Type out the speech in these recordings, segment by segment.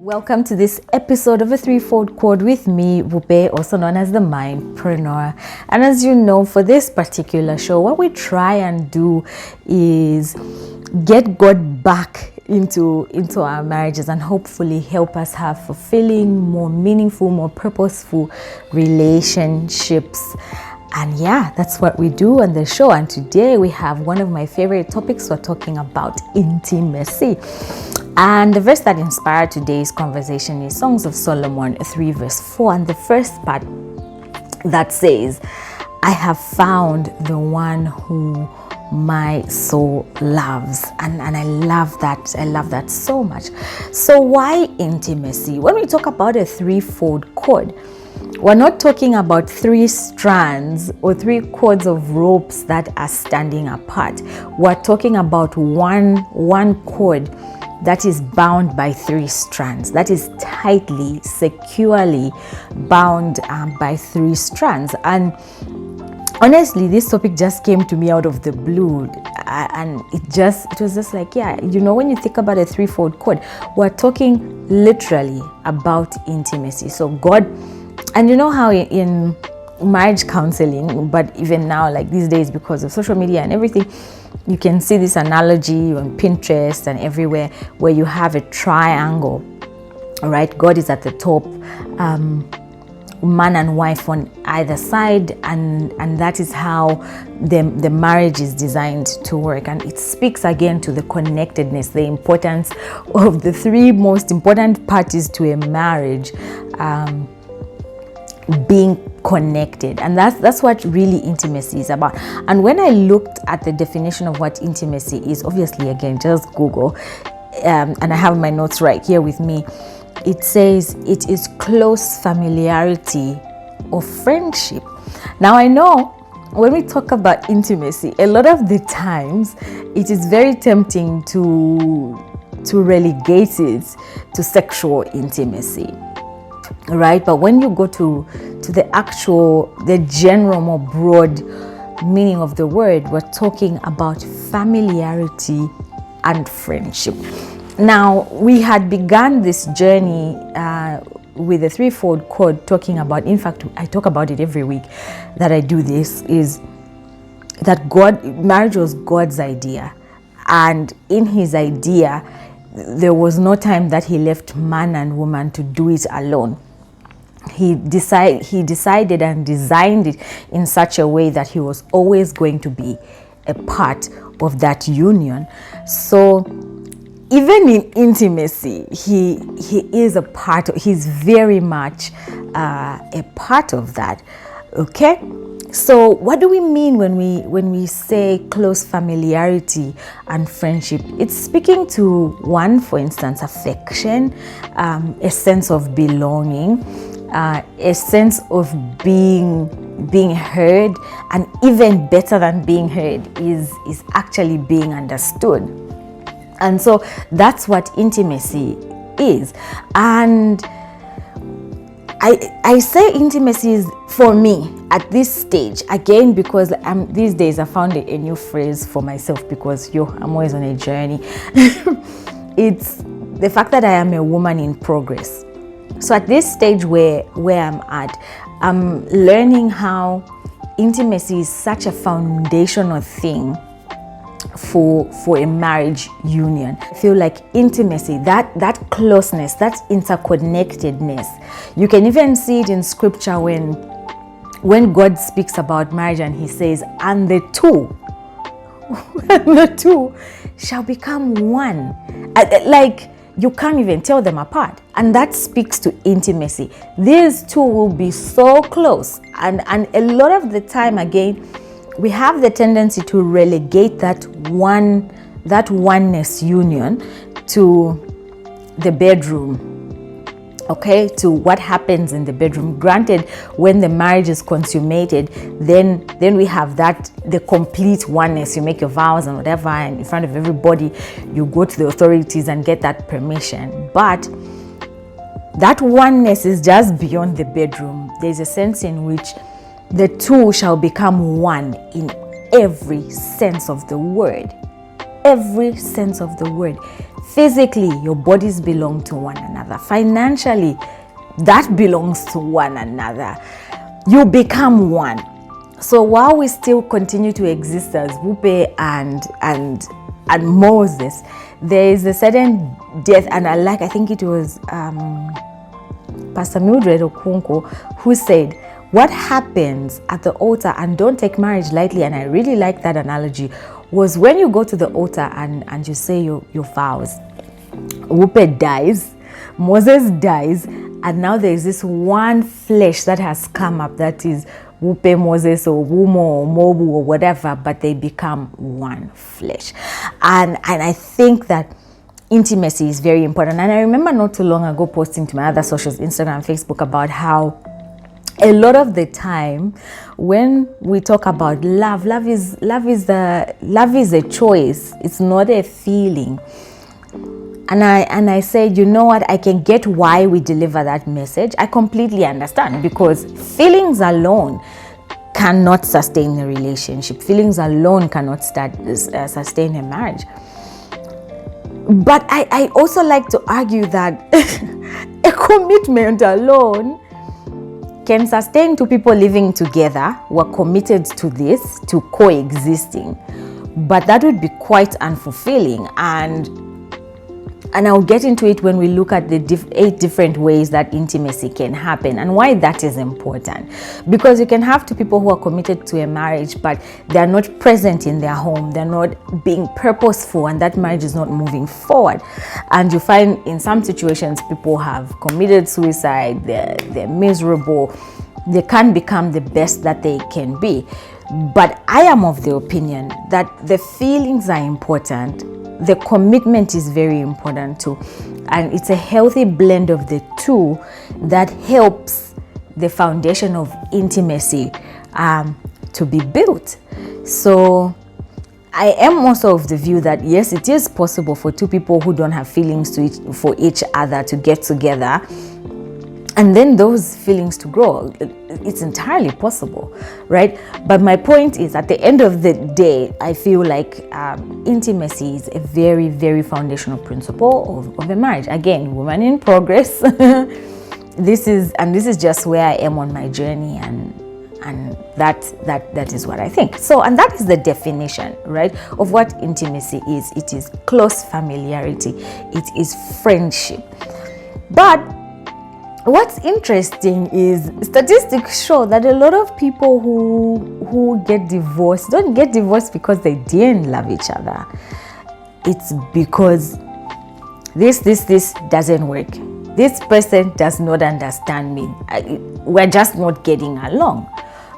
Welcome to this episode of a threefold chord with me, Wupe, also known as the Mindpreneur. And as you know, for this particular show, what we try and do is get God back into our marriages and hopefully help us have fulfilling, more meaningful, more purposeful relationships. And yeah, that's what we do on the show. And today we have one of my favorite topics. We're talking about intimacy. And the verse that inspired today's conversation is Songs of Solomon 3 verse 4. And the first part that says, I have found the one who my soul loves. And I love that. I love that so much. So why intimacy? When we talk about a threefold chord, we're not talking about three strands or three cords of ropes that are standing apart. We're talking about one cord that is bound by three strands, that is tightly, securely bound by three strands. And honestly, this topic just came to me out of the blue, and it was just like, yeah, you know, when you think about a threefold chord, we're talking literally about intimacy. So God, and you know how in marriage counseling, but even now, like these days, because of social media and everything, you can see this analogy on Pinterest and everywhere where you have a triangle, right? God is at the top, man and wife on either side, and that is how the marriage is designed to work. And it speaks again to the connectedness, the importance of the three most important parties to a marriage being connected. And that's what really intimacy is about. And when I looked at the definition of what intimacy is, obviously again just Google, and I have my notes right here with me, it says it is close familiarity or friendship. Now I know when we talk about intimacy, a lot of the times it is very tempting to relegate it to sexual intimacy, right? But when you go to the general, more broad meaning of the word, we're talking about familiarity and friendship. Now, we had begun this journey with a threefold chord, talking about, in fact, I talk about it every week that I do this, is that marriage was God's idea. And in his idea, there was no time that he left man and woman to do it alone. He decided and designed it in such a way that he was always going to be a part of that union. So even in intimacy, he is a part of, he's very much a part of that. Okay? So what do we mean when we say close familiarity and friendship? It's speaking to one, for instance, affection, a sense of belonging, a sense of being heard, and even better than being heard is actually being understood. And so that's what intimacy is. And I say intimacy is, for me, at this stage, again, because these days I found a new phrase for myself, because I'm always on a journey. It's the fact that I am a woman in progress. So at this stage where I'm at, I'm learning how intimacy is such a foundational thing for a marriage union. I feel like intimacy, that closeness, that interconnectedness, you can even see it in scripture when God speaks about marriage and he says, and the two shall become one. Like, you can't even tell them apart. And that speaks to intimacy. These two will be so close. And a lot of the time, again, we have the tendency to relegate that oneness union to the bedroom. Okay, to what happens in the bedroom. Granted, when the marriage is consummated, then we have the complete oneness. You make your vows and whatever, and in front of everybody, you go to the authorities and get that permission. But that oneness is just beyond the bedroom. There's a sense in which the two shall become one in every sense of the word. every sense of the word. Physically, your bodies belong to one another. Financially, that belongs to one another. You become one. So while we still continue to exist as Wupe and Moses, there is a certain death, and I think it was Pastor Mildred Okunko who said, what happens at the altar, and don't take marriage lightly, and I really like that analogy, was when you go to the altar and you say your vows. Wupe dies, Moses dies, and now there is this one flesh that has come up, that is Wupe, Moses, or Wumo, or Mobu, or whatever, but they become one flesh. And I think that intimacy is very important. And I remember not too long ago posting to my other socials, Instagram, Facebook, about how a lot of the time when we talk about love is a choice. It's not a feeling. And I said, you know what, I can get why we deliver that message. I completely understand, because feelings alone cannot sustain a relationship. Feelings alone cannot sustain a marriage. But I also like to argue that a commitment alone can sustain two people living together who are committed to this, to coexisting. But that would be quite unfulfilling. And I'll get into it when we look at the 8 different ways that intimacy can happen and why that is important. Because you can have two people who are committed to a marriage, but they're not present in their home, they're not being purposeful, and that marriage is not moving forward. And you find in some situations people have committed suicide, they're miserable, they can't become the best that they can be. But I am of the opinion that the feelings are important. The commitment is very important too, and it's a healthy blend of the two that helps the foundation of intimacy to be built. So I am also of the view that yes, it is possible for two people who don't have feelings for each other to get together, and then those feelings to grow. It's entirely possible, right? But my point is, at the end of the day, I feel like intimacy is a very, very foundational principle of a marriage. Again, woman in progress. This is just where I am on my journey, and that is what I think. So, and that is the definition, right, of what intimacy is. It is close familiarity. It is friendship. But what's interesting is statistics show that a lot of people who get divorced don't get divorced because they didn't love each other. It's because this doesn't work. This person does not understand me. We're just not getting along,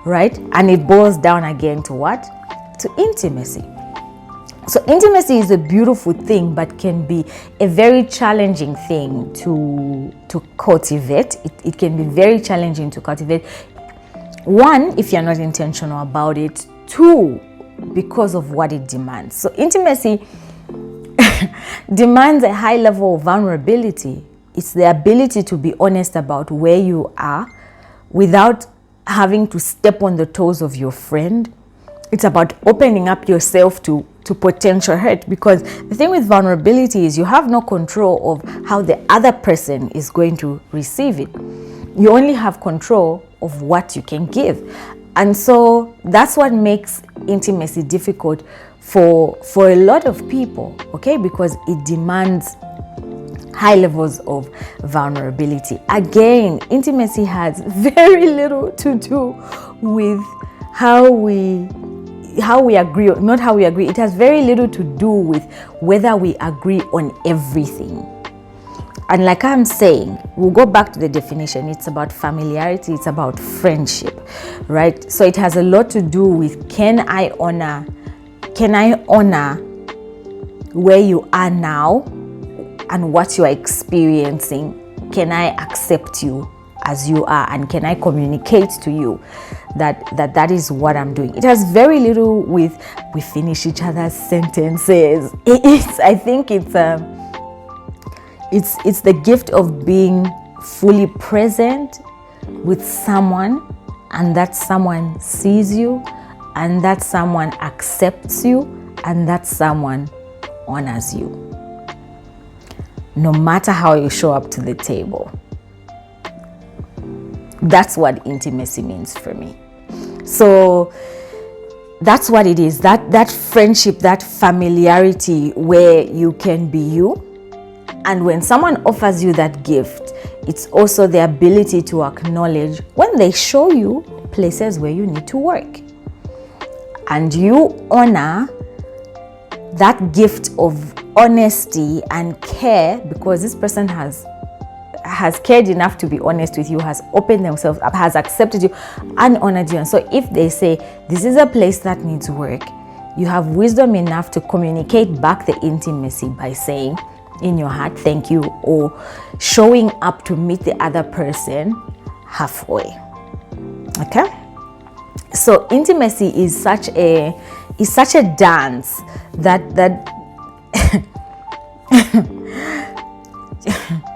right? And it boils down again to what? To intimacy. So intimacy is a beautiful thing, but can be a very challenging thing to cultivate. It can be very challenging to cultivate. One, if you're not intentional about it. Two, because of what it demands. So intimacy demands a high level of vulnerability. It's the ability to be honest about where you are without having to step on the toes of your friend. It's about opening up yourself to potential hurt, because the thing with vulnerability is you have no control of how the other person is going to receive it. You only have control of what you can give. And so that's what makes intimacy difficult for a lot of people, okay? Because it demands high levels of vulnerability. Again, intimacy has very little to do with how we agree, not how we agree. It has very little to do with whether we agree on everything. And like I'm saying, we'll go back to the definition. It's about familiarity, it's about friendship, right? So it has a lot to do with can I honor where you are now and what you are experiencing? Can I accept you as you are, and can I communicate to you that is what I'm doing? It has very little with we finish each other's sentences. I think it's the gift of being fully present with someone, and that someone sees you, and that someone accepts you, and that someone honors you, no matter how you show up to the table. That's what intimacy means for me. So that's what it is, that friendship, that familiarity where you can be you. And when someone offers you that gift, it's also the ability to acknowledge when they show you places where you need to work. And you honor that gift of honesty and care, because this person has cared enough to be honest with you, has opened themselves up, has accepted you and honored you. And so if they say this is a place that needs work, you have wisdom enough to communicate back the intimacy by saying in your heart, thank you, or showing up to meet the other person halfway. Okay? So intimacy is such a dance that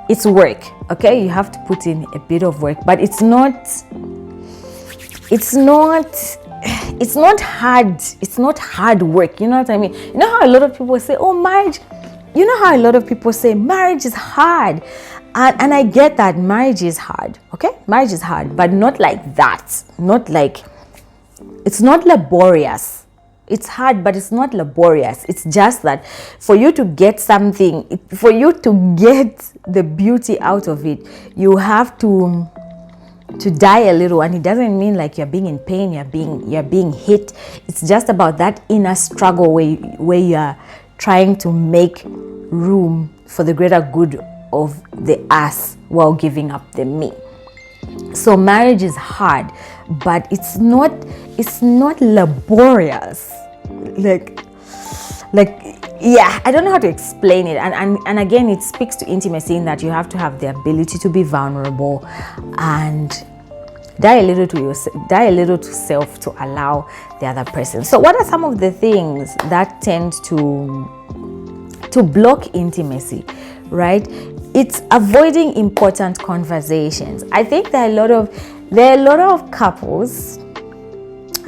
it's work. Okay, you have to put in a bit of work, but it's not hard work. You know what I mean? You know how a lot of people say, oh, marriage, you know how a lot of people say marriage is hard. And I get that marriage is hard. Okay, marriage is hard, but not like that. Not like, it's not laborious. It's hard, but it's not laborious. It's just that for you to get something, for you to get the beauty out of it, you have to die a little. And it doesn't mean like you're being in pain, you're being hit. It's just about that inner struggle where you're trying to make room for the greater good of the us while giving up the me. So marriage is hard, but it's not laborious. Like yeah, I don't know how to explain it. And again, it speaks to intimacy in that you have to have the ability to be vulnerable and die a little to self to allow the other person. So what are some of the things that tend to block intimacy, right? It's avoiding important conversations. I think there are a lot of couples.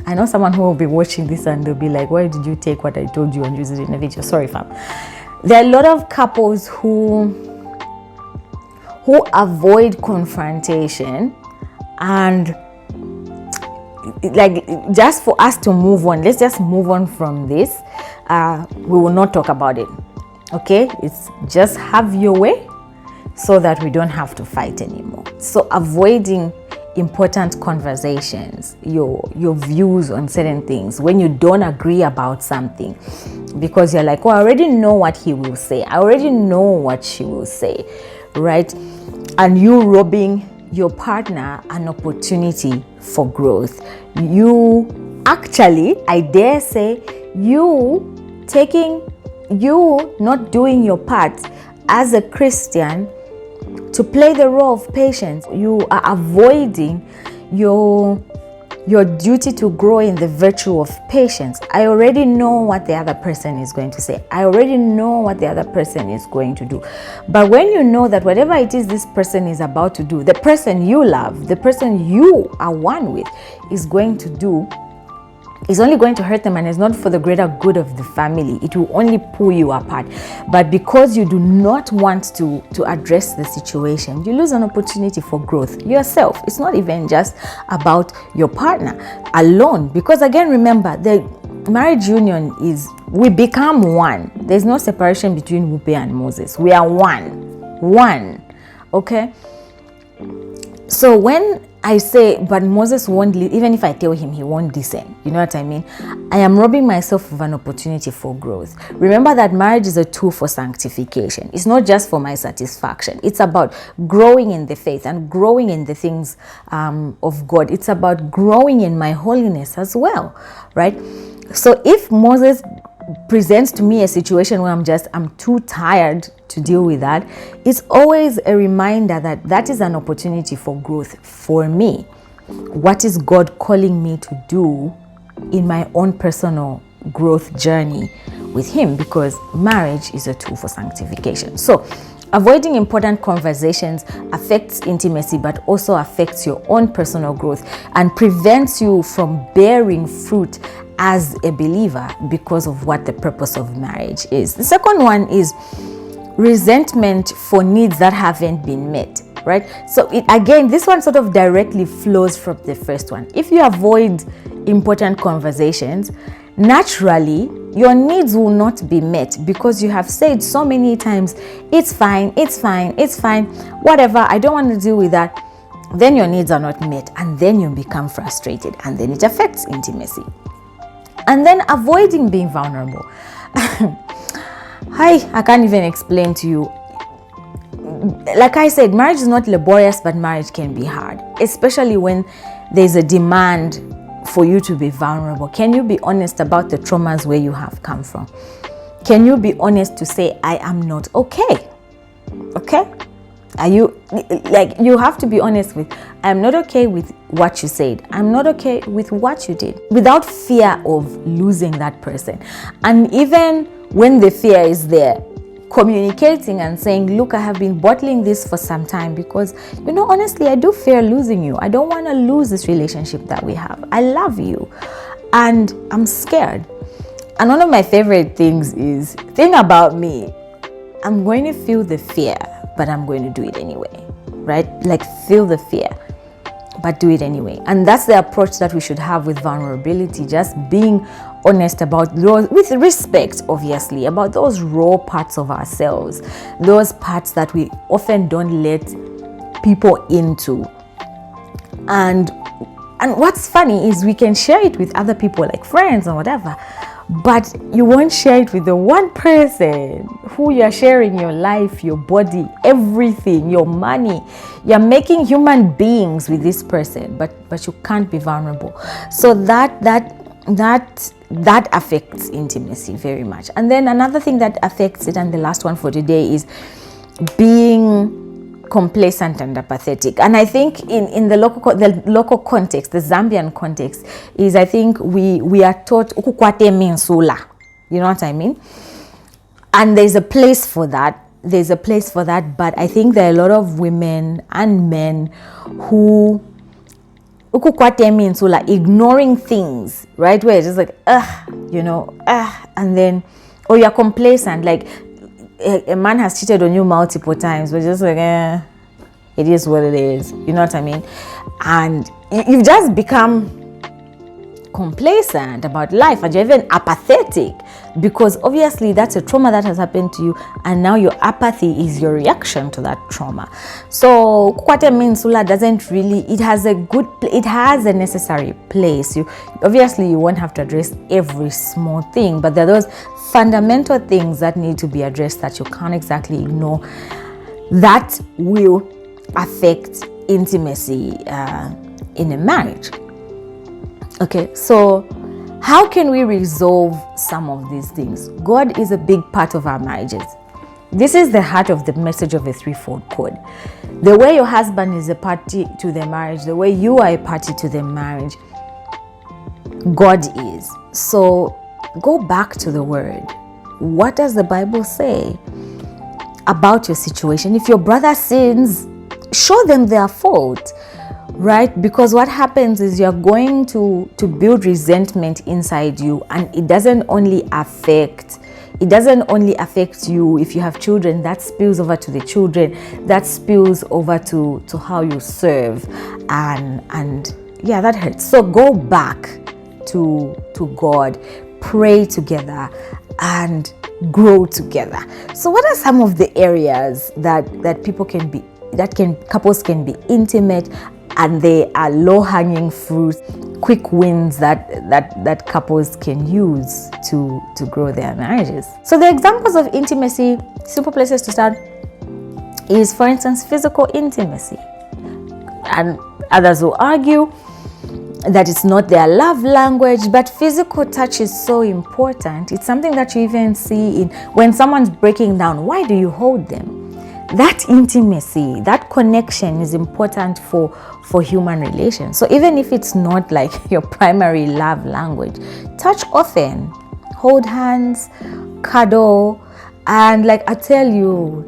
I know someone who will be watching this and they'll be like, why did you take what I told you and use it in a video? Sorry, fam. There are a lot of couples who avoid confrontation, and like, just for us to move on, let's just move on from this. We will not talk about it. Okay? It's just have your way so that we don't have to fight anymore. So avoiding important conversations, your views on certain things, when you don't agree about something, because you're like, oh, I already know what he will say, I already know what she will say, right? And you robbing your partner an opportunity for growth. You actually, I dare say, you not doing your part as a Christian to play the role of patience. You are avoiding your duty to grow in the virtue of patience. I already know what the other person is going to say. I already know what the other person is going to do. But when you know that whatever it is this person is about to do, the person you love, the person you are one with, is going to do, is only going to hurt them, and it's not for the greater good of the family. It will only pull you apart. But because you do not want to address the situation, you lose an opportunity for growth yourself. It's not even just about your partner alone, because again, remember, the marriage union is, we become one. There's no separation between Wupe and Moses. We are one. Okay? So when I say, but Moses won't, even if I tell him, he won't listen. You know what I mean? I am robbing myself of an opportunity for growth. Remember that marriage is a tool for sanctification. It's not just for my satisfaction. It's about growing in the faith and growing in the things of God. It's about growing in my holiness as well, right? So if Moses presents to me a situation where I'm too tired to deal with that, it's always a reminder that is an opportunity for growth for me. What is God calling me to do in my own personal growth journey with him? Because marriage is a tool for sanctification. So avoiding important conversations affects intimacy, but also affects your own personal growth and prevents you from bearing fruit as a believer because of what the purpose of marriage is. The second one is resentment for needs that haven't been met, right? So again, this one sort of directly flows from the first one. If you avoid important conversations, naturally your needs will not be met because you have said so many times, it's fine, whatever, I don't want to deal with that. Then your needs are not met, and then you become frustrated, and then it affects intimacy. And then avoiding being vulnerable. I can't even explain to you. Like I said, marriage is not laborious, but marriage can be hard, especially when there's a demand for you to be vulnerable. Can you be honest about the traumas where you have come from? Can you be honest to say, I am not okay? Okay? Are you, like, you have to be honest with, I'm not okay with what you said. I'm not okay with what you did, without fear of losing that person. And even when the fear is there, communicating and saying, look, I have been bottling this for some time because, honestly, I do fear losing you. I don't want to lose this relationship that we have. I love you and I'm scared. And one of my favorite things is, think about me. I'm going to feel the fear, but I'm going to do it anyway, right? Like, feel the fear, but do it anyway. And that's the approach that we should have with vulnerability, just being honest about those, with respect, obviously, about those raw parts of ourselves, those parts that we often don't let people into. And what's funny is we can share it with other people, like friends or whatever, but you won't share it with the one person who you're sharing your life, your body, everything, your money. You're making human beings with this person, but you can't be vulnerable. So that affects intimacy very much. And then another thing that affects it, and the last one for today, is being complacent and apathetic. And I think in the local context, the Zambian context, is, I think we are taught ukukwate minsula. You know what I mean? And there's a place for that. But I think there are a lot of women and men who ukukwate minsula, ignoring things, right? Where it's just like, and then, or you're complacent, like, a man has cheated on you multiple times, but just like, it is what it is. You know what I mean? And you've just become complacent about life, and you're even apathetic, because obviously that's a trauma that has happened to you, and now your apathy is your reaction to that trauma. So Kwate Minsula doesn't really, it has a necessary place. You won't have to address every small thing, but there are those fundamental things that need to be addressed that you can't exactly ignore, that will affect intimacy in a marriage. Okay, so how can we resolve some of these things? God is a big part of our marriages. This is the heart of the message of a threefold cord. The way your husband is a party to the marriage, the way you are a party to the marriage, God is. So go back to the word. What does the Bible say about your situation? If your brother sins, show them their fault. Right? Because what happens is you're going to build resentment inside you, and it doesn't only affect you if you have children. That spills over to the children, that spills over to how you serve, and yeah, that hurts. So go back to God, pray together, and grow together. So what are some of the areas that couples can be intimate, and they are low-hanging fruit, quick wins that couples can use to grow their marriages? So the examples of intimacy, simple places to start, is, for instance, physical intimacy. And others will argue that it's not their love language, but physical touch is so important. It's something that you even see when someone's breaking down. Why do you hold them? That intimacy, that connection is important for human relations. So even if it's not like your primary love language, touch often, hold hands, cuddle, and like I tell you,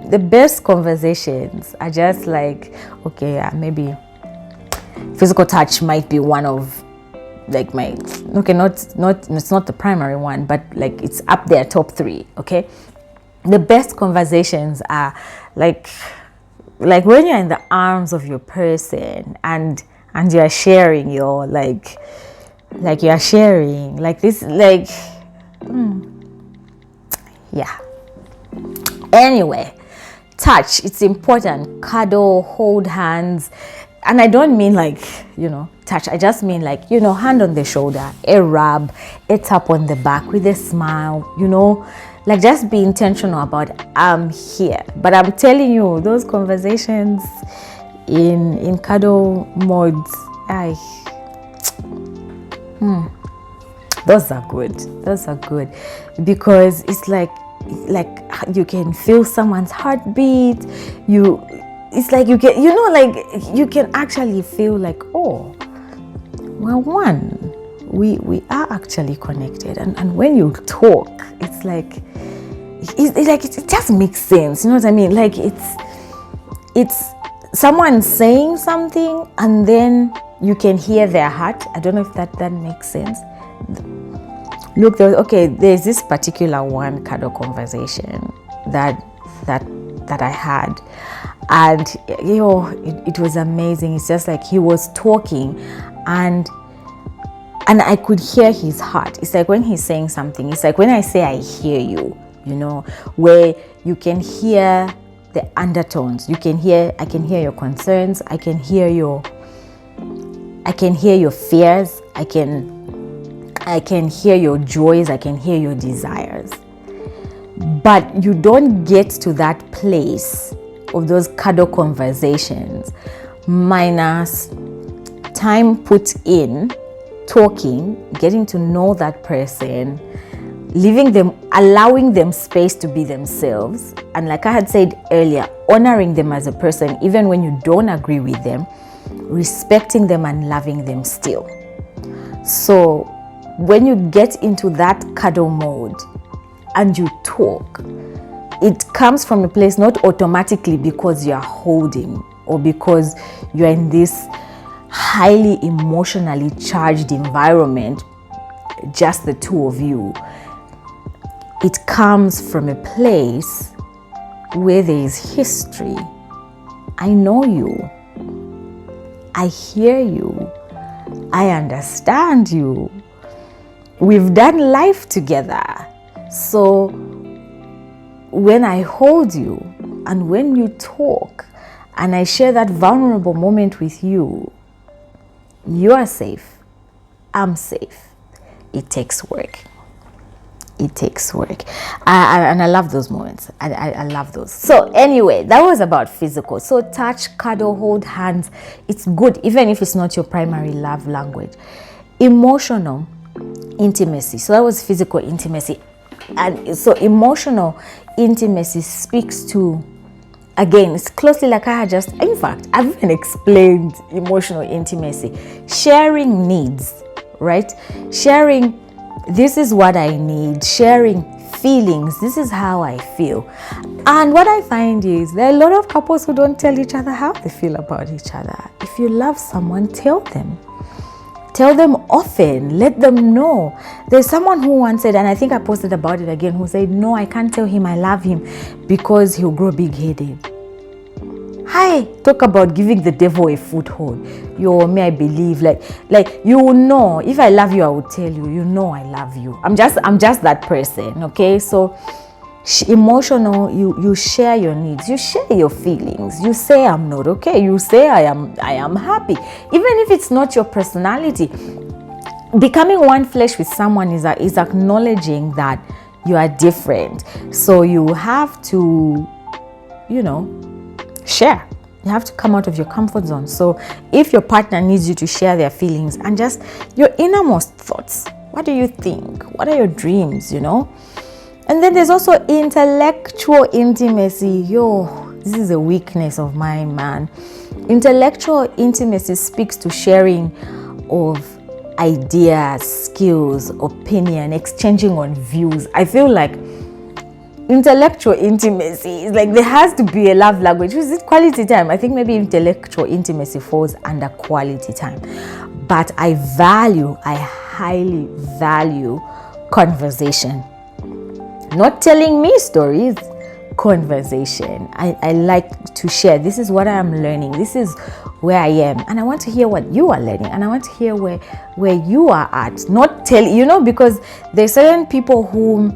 the best conversations are just like, okay, maybe physical touch might be one of like my, okay, not it's not the primary one, but like it's up there, top 3. Okay, the best conversations are like when you're in the arms of your person and you're sharing your like you're sharing like this, like yeah. Anyway, touch, it's important. Cuddle, hold hands. And I don't mean like, touch. I just mean like, hand on the shoulder, a rub, a tap on the back with a smile, like just be intentional about I'm here. But I'm telling you, those conversations in cuddle modes, those are good because it's like you can feel someone's heartbeat. It's like you can, you can actually feel like, oh, we're one. We are actually connected. And when you talk, it's like, it just makes sense. You know what I mean? Like it's someone saying something and then you can hear their heart. I don't know if that makes sense. Look, there's this particular one cuddle conversation that I had, and it was amazing. It's just like he was talking and I could hear his heart. It's like when he's saying something, it's like when I say I hear you, where you can hear the undertones. I can hear your concerns, I can hear your fears, I can hear your joys, I can hear your desires. But you don't get to that place of those cuddle conversations minus time put in talking, getting to know that person, allowing them space to be themselves. And like I had said earlier, honoring them as a person, even when you don't agree with them, respecting them and loving them still. So when you get into that cuddle mode and you talk, it comes from a place not automatically because you're holding or because you're in this highly emotionally charged environment, just the two of you. It comes from a place where there is history. I know you. I hear you. I understand you. We've done life together. So when I hold you and when you talk and I share that vulnerable moment with you, you are safe. I'm safe. It takes work. It takes work. And I love those moments. I love those. So anyway, that was about physical. So touch, cuddle, hold hands. It's good even if it's not your primary love language. Emotional intimacy. So that was physical intimacy. And so emotional intimacy speaks to, again, it's closely like I had just, in fact, I've even explained emotional intimacy. Sharing needs, right? Sharing, this is what I need. Sharing feelings, this is how I feel. And what I find is there are a lot of couples who don't tell each other how they feel about each other. If you love someone, tell them. Tell them often, let them know. There's someone who once said, and I think I posted about it again, who said, no, I can't tell him I love him because he'll grow big-headed. Hi, talk about giving the devil a foothold. May I believe, like you will know. If I love you, I will tell you. You know I love you. I'm just that person, okay? So emotional, you share your needs, you share your feelings, you say I'm not okay, you say I am happy, even if it's not your personality. Becoming one flesh with someone is acknowledging that you are different. So you have to, share. You have to come out of your comfort zone. So if your partner needs you to share their feelings and just your innermost thoughts, what do you think? What are your dreams, And then there's also intellectual intimacy. This is a weakness of mine, man. Intellectual intimacy speaks to sharing of ideas, skills, opinion, exchanging on views. I feel like intellectual intimacy is like there has to be a love language. Is it quality time? I think maybe intellectual intimacy falls under quality time. but I highly value conversation. Not telling me stories, conversation. I like to share. This is what I'm learning. This is where I am, and I want to hear what you are learning, and I want to hear where you are at. Not tell, because there's certain people who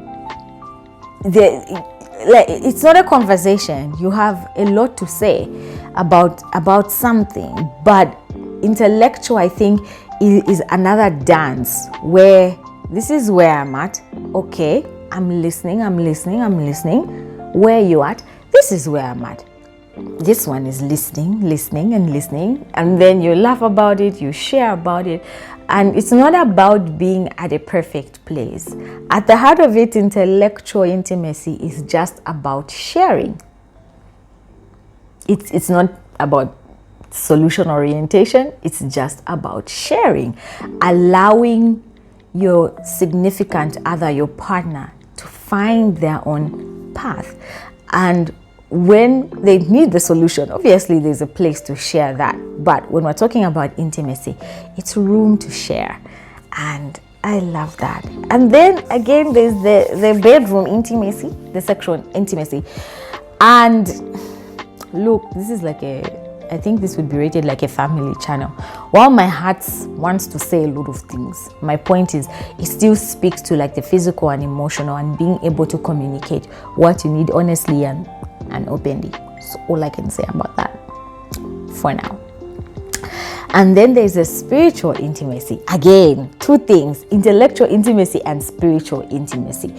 it's not a conversation. You have a lot to say about something, but intellectual, I think, is another dance where this is where I'm at. Okay, I'm listening. Where are you at? This is where I'm at. This one is listening, and then you laugh about it, you share about it, and it's not about being at a perfect place. At the heart of it, intellectual intimacy is just about sharing. It's not about solution orientation, it's just about sharing, allowing your significant other, your partner, to find their own path. And when they need the solution, obviously there's a place to share that. But when we're talking about intimacy, it's room to share. And I love that. And then again, there's the bedroom intimacy, the sexual intimacy. And look, this is I think this would be rated like a family channel. While my heart wants to say a lot of things, my point is it still speaks to the physical and emotional, and being able to communicate what you need honestly and openly. So all I can say about that for now. And then there's a spiritual intimacy. Again, two things: intellectual intimacy and spiritual intimacy.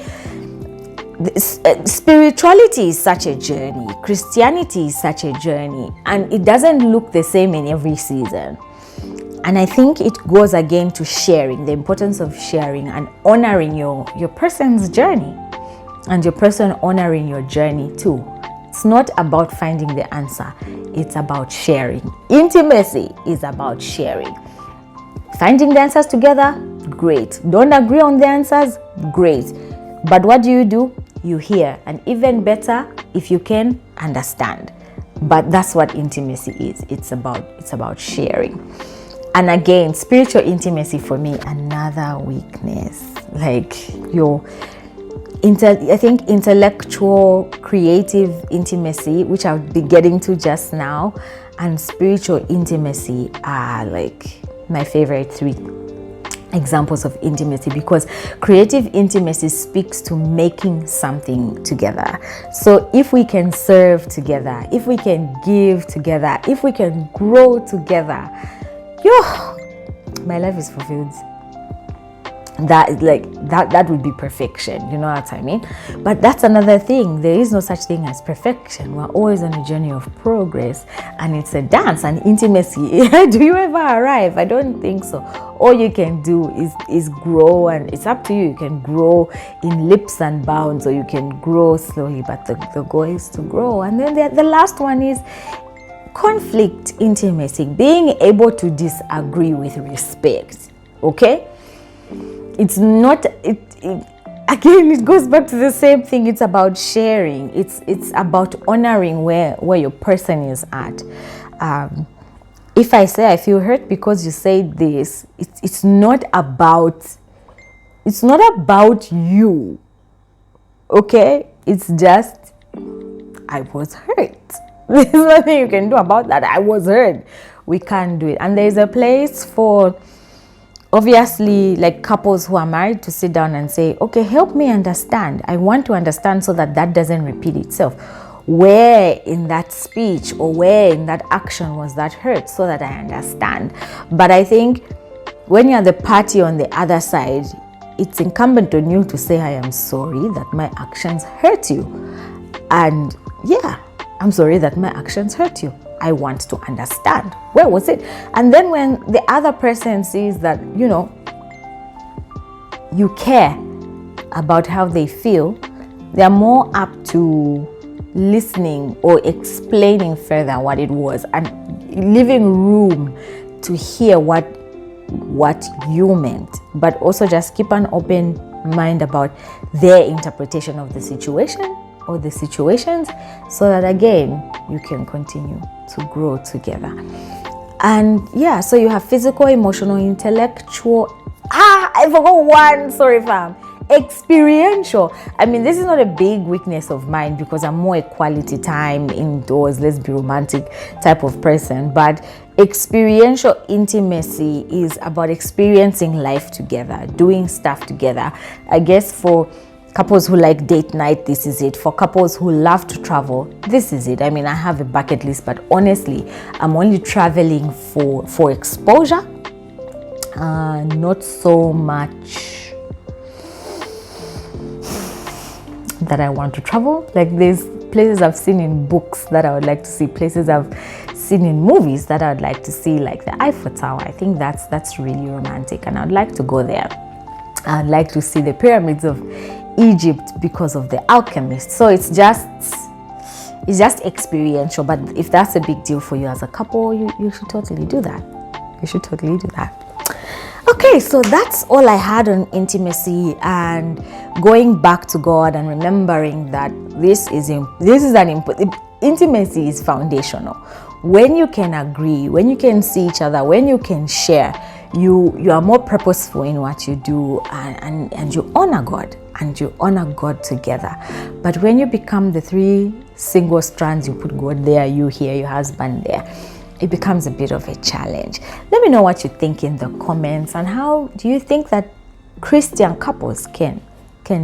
Spirituality is such a journey. Christianity is such a journey, and it doesn't look the same in every season. And I think it goes again to sharing, the importance of sharing and honoring your person's journey, and your person honoring your journey too. It's not about finding the answer, it's about sharing. Intimacy is about sharing. Finding the answers together, great. Don't agree on the answers, great. But what do? You hear, and even better if you can understand. But that's what intimacy is. It's about sharing. And again, spiritual intimacy for me, another weakness. I think intellectual, creative intimacy, which I'll be getting to just now, and spiritual intimacy are my favorite three examples of intimacy, because creative intimacy speaks to making something together. So if we can serve together, if we can give together, if we can grow together, my life is fulfilled. That would be perfection, you know what I mean? But that's another thing. There is no such thing as perfection. We're always on a journey of progress, and it's a dance. And intimacy, do you ever arrive? I don't think so. All you can do is grow, and it's up to you. You can grow in leaps and bounds, or you can grow slowly, but the goal is to grow. And then the last one is conflict intimacy, being able to disagree with respect. Okay? It's not again, it goes back to the same thing. It's about sharing. It's about honoring where your person is at. If I say I feel hurt because you said this, it's not about you. Okay? It's just, I was hurt. There's nothing you can do about that. I was hurt. We can't do it. And there's a place for, obviously, couples who are married to sit down and say, okay, help me understand. I want to understand so that doesn't repeat itself. Where in that speech or where in that action was that hurt, so that I understand. But I think when you're the party on the other side, it's incumbent on you to say, I am sorry that my actions hurt you. And yeah, I'm sorry that my actions hurt you. I want to understand. Where was it? And then when the other person sees that, you care about how they feel, they're more apt to listening or explaining further what it was, and leaving room to hear what you meant, but also just keep an open mind about their interpretation of the situation or the situations, so that again you can continue to grow together. And yeah, so you have physical, emotional, intellectual, I forgot one, sorry fam, experiential. I mean, this is not a big weakness of mine because I'm more a quality time indoors, let's be romantic type of person. But experiential intimacy is about experiencing life together, doing stuff together. I guess for couples who like date night, this is it. For couples who love to travel, this is it. I mean, I have a bucket list, but honestly, I'm only traveling for exposure, not so much that I want to travel. Like, there's places I've seen in books that I would like to see, places I've seen in movies that I'd like to see, like the Eiffel Tower. I think that's really romantic, and I'd like to go there. I'd like to see the pyramids of Egypt because of the alchemist. So it's just experiential. But if that's a big deal for you as a couple, you should totally do that. You should totally do that. Okay, so that's all I had on intimacy, and going back to God and remembering that this is an important. Intimacy is foundational. When you can agree, when you can see each other, when you can share, you are more purposeful in what you do, and you honor God, and you honor God together. But when you become the three single strands, you put God there, you here, your husband there, it becomes a bit of a challenge. Let me know what you think in the comments, and how do you think that Christian couples can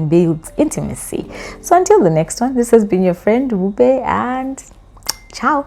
build intimacy. So until the next one, this has been your friend Wube, and ciao.